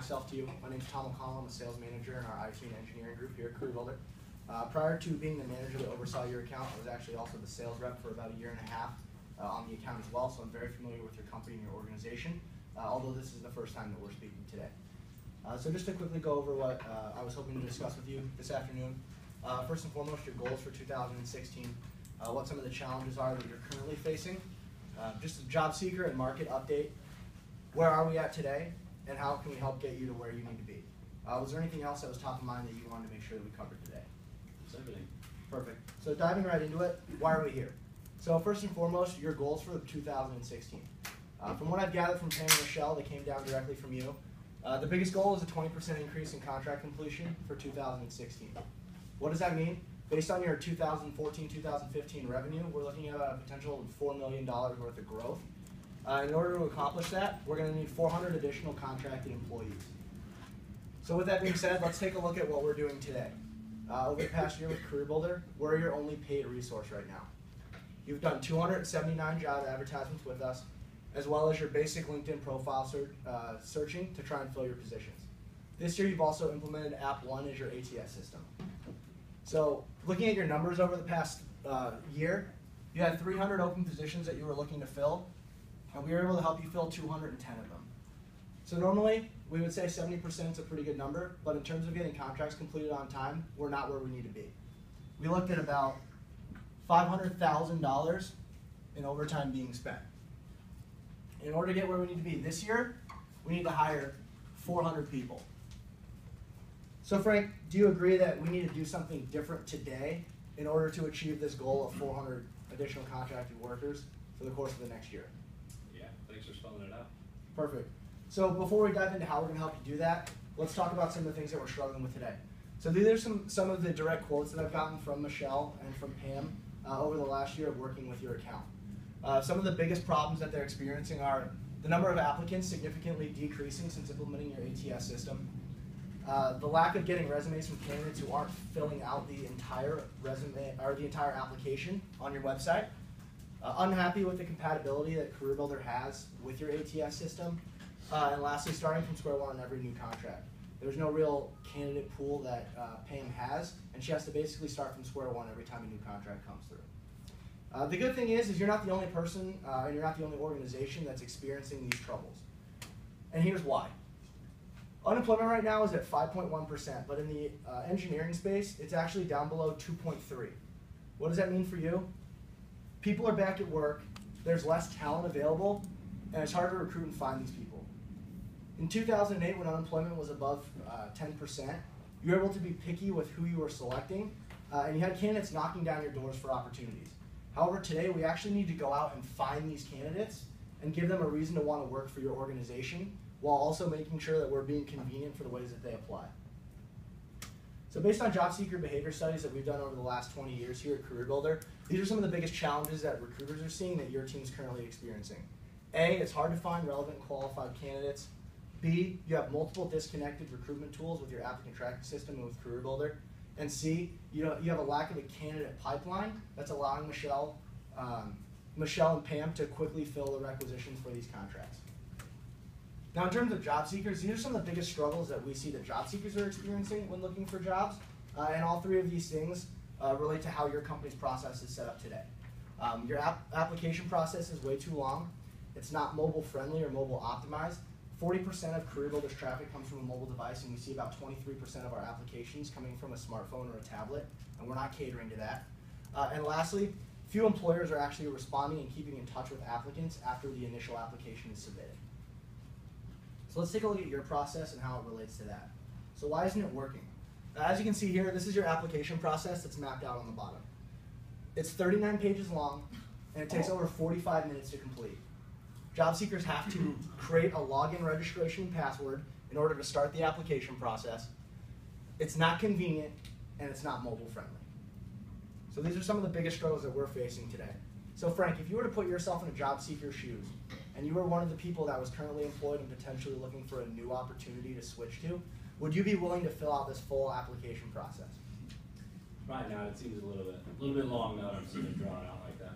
myself to you. My name is Tom O'Connell. I'm a sales manager in our IT and engineering group here at Career Builder. Prior to being the manager that oversaw your account, I was actually also the sales rep for about a year and a half on the account as well, so I'm very familiar with your company and your organization, although this is the first time that we're speaking today. So just to quickly go over what I was hoping to discuss with you this afternoon. First and foremost, your goals for 2016, what some of the challenges are that you're currently facing, just a job seeker and market update. Where are we at today, and how can we help get you to where you need to be? Was there anything else that was top of mind that you wanted to make sure that we covered today? That's everything. Perfect. So diving right into it, why are we here? So first and foremost, your goals for 2016. From what I've gathered from Pam and Michelle, they came down directly from you. The biggest goal is a 20% increase in contract completion for 2016. What does that mean? Based on your 2014-2015 revenue, we're looking at a potential $4 million worth of growth. In order to accomplish that, we're going to need 400 additional contracted employees. So with that being said, let's take a look at what we're doing today. Over the past year with Career Builder, we're your only paid resource right now. You've done 279 job advertisements with us, as well as your basic LinkedIn profile searching to try and fill your positions. This year, you've also implemented App 1 as your ATS system. So looking at your numbers over the past year, you had 300 open positions that you were looking to fill, and we were able to help you fill 210 of them. So normally, we would say 70% is a pretty good number, but in terms of getting contracts completed on time, we're not where we need to be. We looked at about $500,000 in overtime being spent. In order to get where we need to be this year, we need to hire 400 people. So Frank, do you agree that we need to do something different today in order to achieve this goal of 400 additional contracted workers for the course of the next year? Yeah, thanks for spelling it out. Perfect. So before we dive into how we're going to help you do that, let's talk about some of the things that we're struggling with today. So these are some of the direct quotes that I've gotten from Michelle and from Pam over the last year of working with your account. Some of the biggest problems that they're experiencing are the number of applicants significantly decreasing since implementing your ATS system, the lack of getting resumes from candidates who aren't filling out the entire resume or the entire application on your website, unhappy with the compatibility that Career Builder has with your ATS system, and lastly, starting from square one on every new contract. There's no real candidate pool that Pam has, and she has to basically start from square one every time a new contract comes through. The good thing is you're not the only person and you're not the only organization that's experiencing these troubles. And here's why. Unemployment right now is at 5.1%, but in the engineering space, it's actually down below 2.3. What does that mean for you? People are back at work, there's less talent available, and it's hard to recruit and find these people. In 2008, when unemployment was above 10%, you were able to be picky with who you were selecting, and you had candidates knocking down your doors for opportunities. However, today we actually need to go out and find these candidates and give them a reason to want to work for your organization, while also making sure that we're being convenient for the ways that they apply. So based on job seeker behavior studies that we've done over the last 20 years here at Career Builder, these are some of the biggest challenges that recruiters are seeing that your team's currently experiencing. A, it's hard to find relevant qualified candidates. B, you have multiple disconnected recruitment tools with your applicant tracking system and with Career Builder. And C, you have a lack of a candidate pipeline that's allowing Michelle and Pam to quickly fill the requisitions for these contracts. Now in terms of job seekers, these are some of the biggest struggles that we see that job seekers are experiencing when looking for jobs. And all three of these things relate to how your company's process is set up today. Your application process is way too long. It's not mobile friendly or mobile optimized. 40% of Career Builder's traffic comes from a mobile device, and we see about 23% of our applications coming from a smartphone or a tablet, and we're not catering to that. And lastly, few employers are actually responding and keeping in touch with applicants after the initial application is submitted. So let's take a look at your process and how it relates to that. So why isn't it working? As you can see here, this is your application process that's mapped out on the bottom. It's 39 pages long, and it takes over 45 minutes to complete. Job seekers have to create a login registration and password in order to start the application process. It's not convenient, and it's not mobile friendly. So these are some of the biggest struggles that we're facing today. So Frank, if you were to put yourself in a job seeker's shoes, and you were one of the people that was currently employed and potentially looking for a new opportunity to switch to, would you be willing to fill out this full application process? Right now, it seems a little bit long now that I'm seeing it drawn out like that.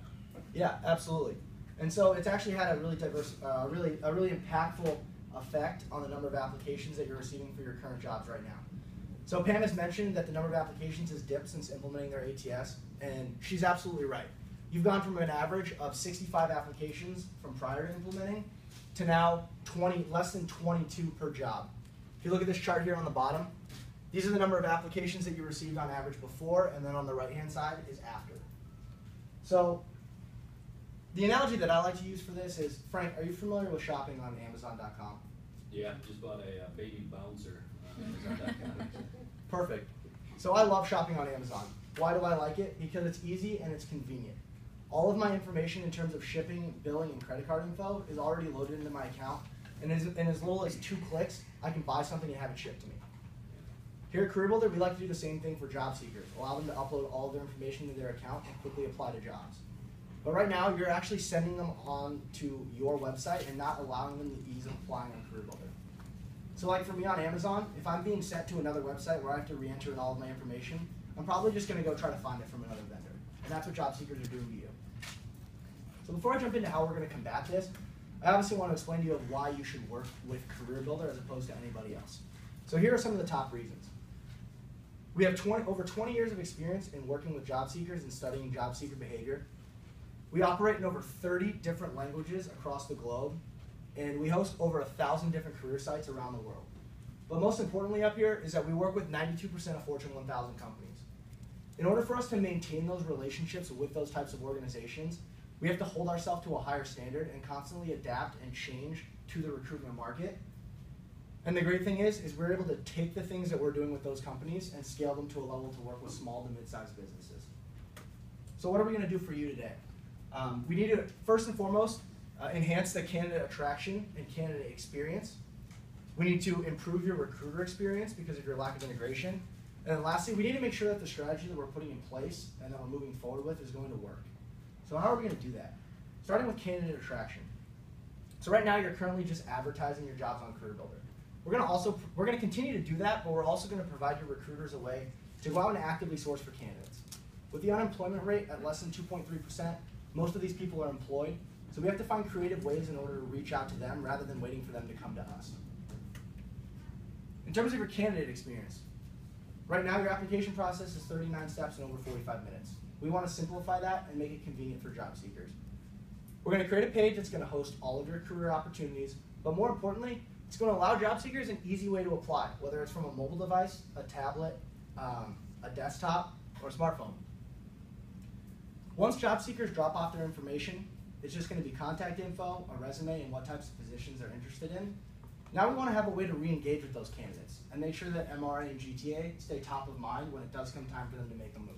Yeah, absolutely. And so it's actually had a really diverse, a really impactful effect on the number of applications that you're receiving for your current jobs right now. So Pam has mentioned that the number of applications has dipped since implementing their ATS, and she's absolutely right. You've gone from an average of 65 applications from prior to implementing to now less than 22 per job. If you look at this chart here on the bottom, these are the number of applications that you received on average before, and then on the right-hand side is after. So the analogy that I like to use for this is, Frank, are you familiar with shopping on Amazon.com? Yeah, just bought a baby bouncer on Amazon.com. Perfect. So I love shopping on Amazon. Why do I like it? Because it's easy and it's convenient. All of my information in terms of shipping, billing, and credit card info is already loaded into my account, and in as little as 2 clicks, I can buy something and have it shipped to me. Here at CareerBuilder, we like to do the same thing for job seekers, allow them to upload all of their information to their account and quickly apply to jobs. But right now, you're actually sending them on to your website and not allowing them the ease of applying on CareerBuilder. So like for me on Amazon, if I'm being sent to another website where I have to re-enter in all of my information, I'm probably just going to go try to find it from another vendor. And that's what job seekers are doing to you. So before I jump into how we're going to combat this, I obviously want to explain to you why you should work with CareerBuilder as opposed to anybody else. So here are some of the top reasons. We have over 20 years of experience in working with job seekers and studying job seeker behavior. We operate in over 30 different languages across the globe, and we host over 1,000 different career sites around the world. But most importantly up here is that we work with 92% of Fortune 1000 companies. In order for us to maintain those relationships with those types of organizations, we have to hold ourselves to a higher standard and constantly adapt and change to the recruitment market. And the great thing is we're able to take the things that we're doing with those companies and scale them to a level to work with small to mid-sized businesses. So what are we going to do for you today? We need to, first and foremost, enhance the candidate attraction and candidate experience. We need to improve your recruiter experience because of your lack of integration. And then lastly, we need to make sure that the strategy that we're putting in place and that we're moving forward with is going to work. So how are we going to do that? Starting with candidate attraction. So right now, you're currently just advertising your jobs on CareerBuilder. We're going to continue to do that, but we're also going to provide your recruiters a way to go out and actively source for candidates. With the unemployment rate at less than 2.3%, most of these people are employed, so we have to find creative ways in order to reach out to them rather than waiting for them to come to us. In terms of your candidate experience, right now your application process is 39 steps in over 45 minutes. We want to simplify that and make it convenient for job seekers. We're going to create a page that's going to host all of your career opportunities, but more importantly, it's going to allow job seekers an easy way to apply, whether it's from a mobile device, a tablet, a desktop, or a smartphone. Once job seekers drop off their information, it's just going to be contact info, a resume, and what types of positions they're interested in. Now we want to have a way to re-engage with those candidates and make sure that MRA and GTA stay top of mind when it does come time for them to make a move.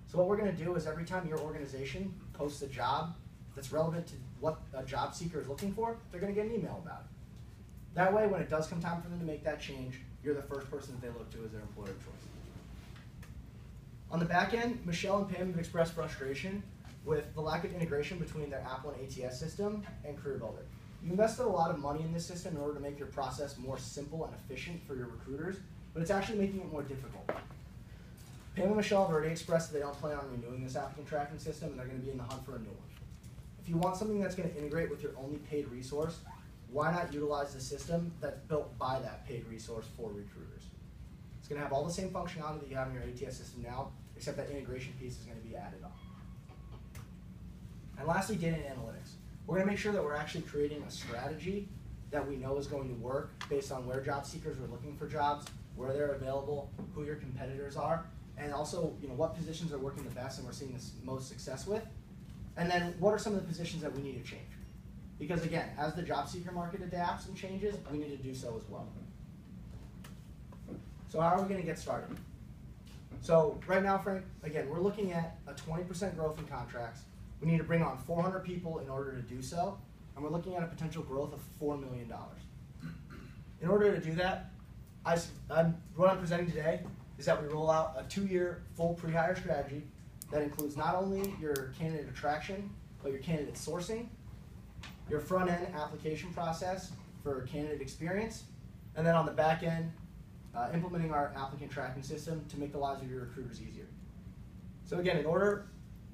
So what we're going to do is every time your organization posts a job that's relevant to what a job seeker is looking for, they're going to get an email about it. That way, when it does come time for them to make that change, you're the first person that they look to as their employer of choice. On the back end, Michelle and Pam have expressed frustration with the lack of integration between their Apple and ATS system and CareerBuilder. You invested a lot of money in this system in order to make your process more simple and efficient for your recruiters, but it's actually making it more difficult. Pam and Michelle have already expressed that they don't plan on renewing this applicant tracking system and they're going to be in the hunt for a new one. If you want something that's going to integrate with your only paid resource, why not utilize the system that's built by that paid resource for recruiters? It's going to have all the same functionality that you have in your ATS system now, except that integration piece is going to be added on. And lastly, data and analytics. We're going to make sure that we're actually creating a strategy that we know is going to work based on where job seekers are looking for jobs, where they're available, who your competitors are, and also what positions are working the best and we're seeing the most success with. And then what are some of the positions that we need to change? Because again, as the job seeker market adapts and changes, we need to do so as well. So how are we going to get started? So right now, Frank, again, we're looking at a 20% growth in contracts. We need to bring on 400 people in order to do so, and we're looking at a potential growth of $4 million. In order to do that, what I'm presenting today is that we roll out a 2-year full pre-hire strategy that includes not only your candidate attraction, but your candidate sourcing, your front-end application process for candidate experience, and then on the back end, implementing our applicant tracking system to make the lives of your recruiters easier. So again, in order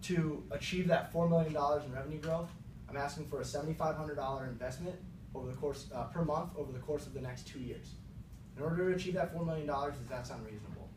to achieve that $4 million in revenue growth, I'm asking for a $7,500 investment over the course per month over the course of the next 2 years. In order to achieve that $4 million, does that sound reasonable?